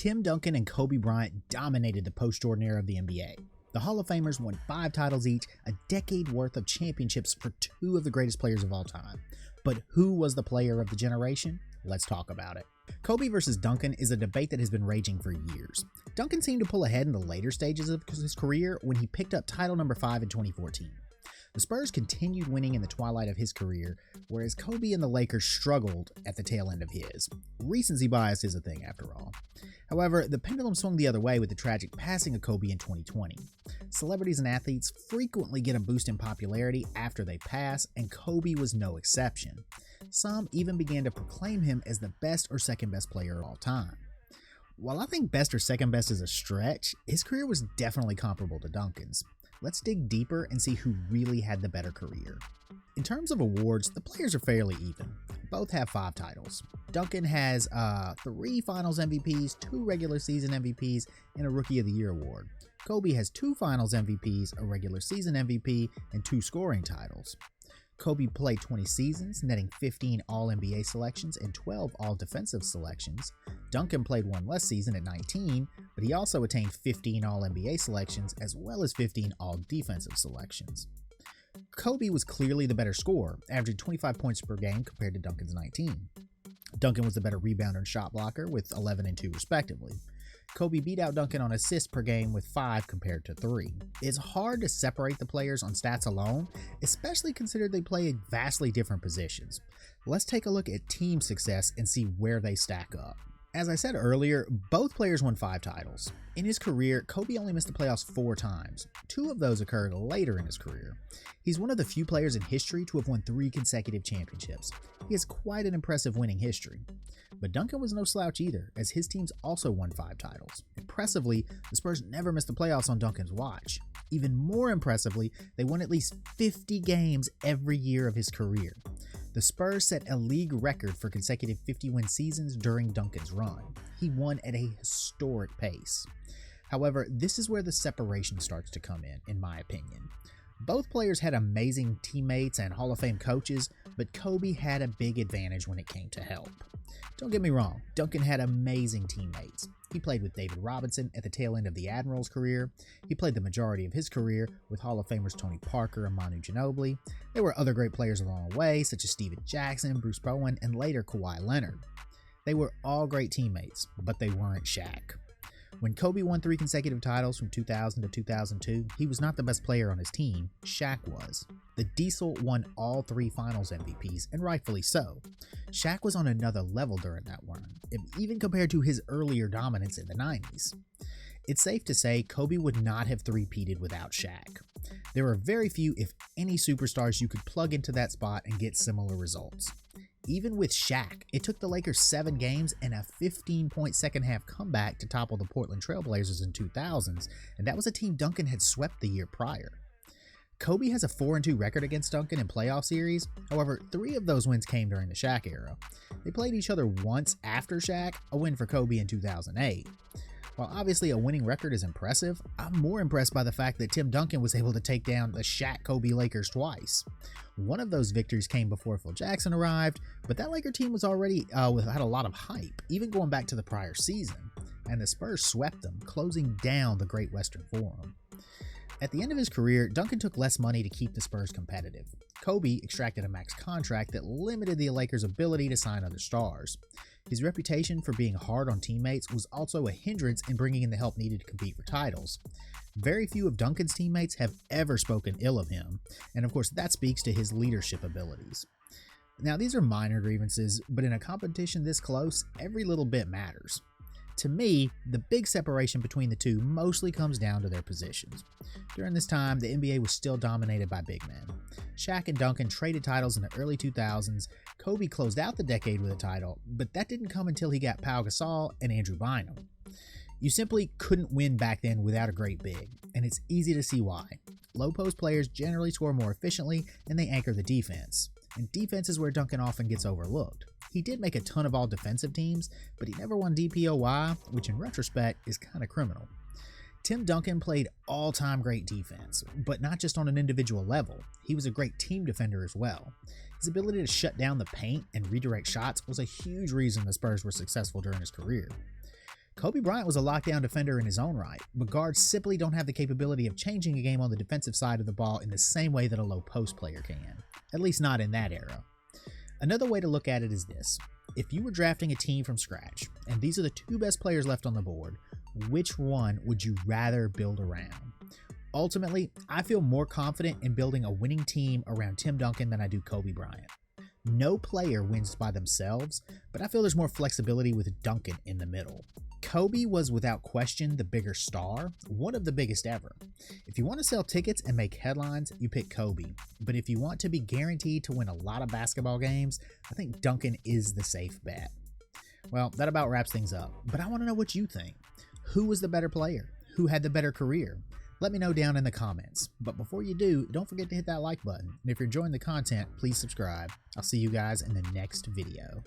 Tim Duncan and Kobe Bryant dominated the post-Jordan era of the NBA. The Hall of Famers won 5 titles each, a decade worth of championships for 2 of the greatest players of all time. But who was the player of the generation? Let's talk about it. Kobe versus Duncan is a debate that has been raging for years. Duncan seemed to pull ahead in the later stages of his career when he picked up title number 5 in 2014. The Spurs continued winning in the twilight of his career, whereas Kobe and the Lakers struggled at the tail end of his. Recency bias is a thing after all. However, the pendulum swung the other way with the tragic passing of Kobe in 2020. Celebrities and athletes frequently get a boost in popularity after they pass, and Kobe was no exception. Some even began to proclaim him as the best or second best player of all time. While I think best or second best is a stretch, his career was definitely comparable to Duncan's. Let's dig deeper and see who really had the better career. In terms of awards, the players are fairly even. Both have 5 titles. Duncan has 3 Finals MVPs, 2 regular season MVPs, and a Rookie of the Year award. Kobe has 2 Finals MVPs, a regular season MVP, and 2 scoring titles. Kobe played 20 seasons, netting 15 All-NBA selections and 12 All-Defensive selections. Duncan played 1 less season at 19, but he also attained 15 All-NBA selections as well as 15 All-Defensive selections. Kobe was clearly the better scorer, averaging 25 points per game compared to Duncan's 19. Duncan was the better rebounder and shot blocker with 11 and 2 respectively. Kobe beat out Duncan on assists per game with 5 compared to 3. It's hard to separate the players on stats alone, especially considering they play vastly different positions. Let's take a look at team success and see where they stack up. As I said earlier, both players won 5 titles. In his career, Kobe only missed the playoffs 4 times. 2 of those occurred later in his career. He's one of the few players in history to have won 3 consecutive championships. He has quite an impressive winning history. But Duncan was no slouch either, as his teams also won 5 titles. Impressively, the Spurs never missed the playoffs on Duncan's watch. Even more impressively, they won at least 50 games every year of his career. The Spurs set a league record for consecutive 50-win seasons during Duncan's run. He won at a historic pace. However, this is where the separation starts to come in my opinion. Both players had amazing teammates and Hall of Fame coaches, but Kobe had a big advantage when it came to help. Don't get me wrong, Duncan had amazing teammates. He played with David Robinson at the tail end of the Admiral's career. He played the majority of his career with Hall of Famers Tony Parker and Manu Ginobili. There were other great players along the way, such as Steven Jackson, Bruce Bowen, and later Kawhi Leonard. They were all great teammates, but they weren't Shaq. When Kobe won 3 consecutive titles from 2000 to 2002, he was not the best player on his team, Shaq was. The Diesel won all 3 Finals MVPs, and rightfully so. Shaq was on another level during that run, even compared to his earlier dominance in the 90s. It's safe to say Kobe would not have three-peated without Shaq. There are very few, if any, superstars you could plug into that spot and get similar results. Even with Shaq, it took the Lakers 7 games and a 15-point second-half comeback to topple the Portland Trail Blazers in 2000s, and that was a team Duncan had swept the year prior. Kobe has a 4-2 record against Duncan in playoff series, however, 3 of those wins came during the Shaq era. They played each other once after Shaq, a win for Kobe in 2008. While obviously a winning record is impressive, I'm more impressed by the fact that Tim Duncan was able to take down the Shaq-Kobe Lakers twice. One of those victories came before Phil Jackson arrived, but that Laker team was already had a lot of hype, even going back to the prior season, and the Spurs swept them, closing down the Great Western Forum. At the end of his career, Duncan took less money to keep the Spurs competitive. Kobe extracted a max contract that limited the Lakers' ability to sign other stars. His reputation for being hard on teammates was also a hindrance in bringing in the help needed to compete for titles. Very few of Duncan's teammates have ever spoken ill of him, and of course that speaks to his leadership abilities. Now these are minor grievances, but in a competition this close, every little bit matters. To me, the big separation between the two mostly comes down to their positions. During this time, the NBA was still dominated by big men. Shaq and Duncan traded titles in the early 2000s. Kobe closed out the decade with a title, but that didn't come until he got Pau Gasol and Andrew Bynum. You simply couldn't win back then without a great big, and it's easy to see why. Low post players generally score more efficiently and they anchor the defense. And defense is where Duncan often gets overlooked. He did make a ton of all-defensive teams, but he never won DPOY, which in retrospect is kind of criminal. Tim Duncan played all-time great defense, but not just on an individual level. He was a great team defender as well. His ability to shut down the paint and redirect shots was a huge reason the Spurs were successful during his career. Kobe Bryant was a lockdown defender in his own right, but guards simply don't have the capability of changing a game on the defensive side of the ball in the same way that a low post player can, at least not in that era. Another way to look at it is this. If you were drafting a team from scratch, and these are the two best players left on the board, which one would you rather build around? Ultimately, I feel more confident in building a winning team around Tim Duncan than I do Kobe Bryant. No player wins by themselves, but I feel there's more flexibility with Duncan in the middle. Kobe was without question the bigger star, one of the biggest ever. If you want to sell tickets and make headlines, you pick Kobe. But if you want to be guaranteed to win a lot of basketball games, I think Duncan is the safe bet. Well, that about wraps things up, but I want to know what you think. Who was the better player? Who had the better career? Let me know down in the comments. But before you do, don't forget to hit that like button. And if you're enjoying the content, please subscribe. I'll see you guys in the next video.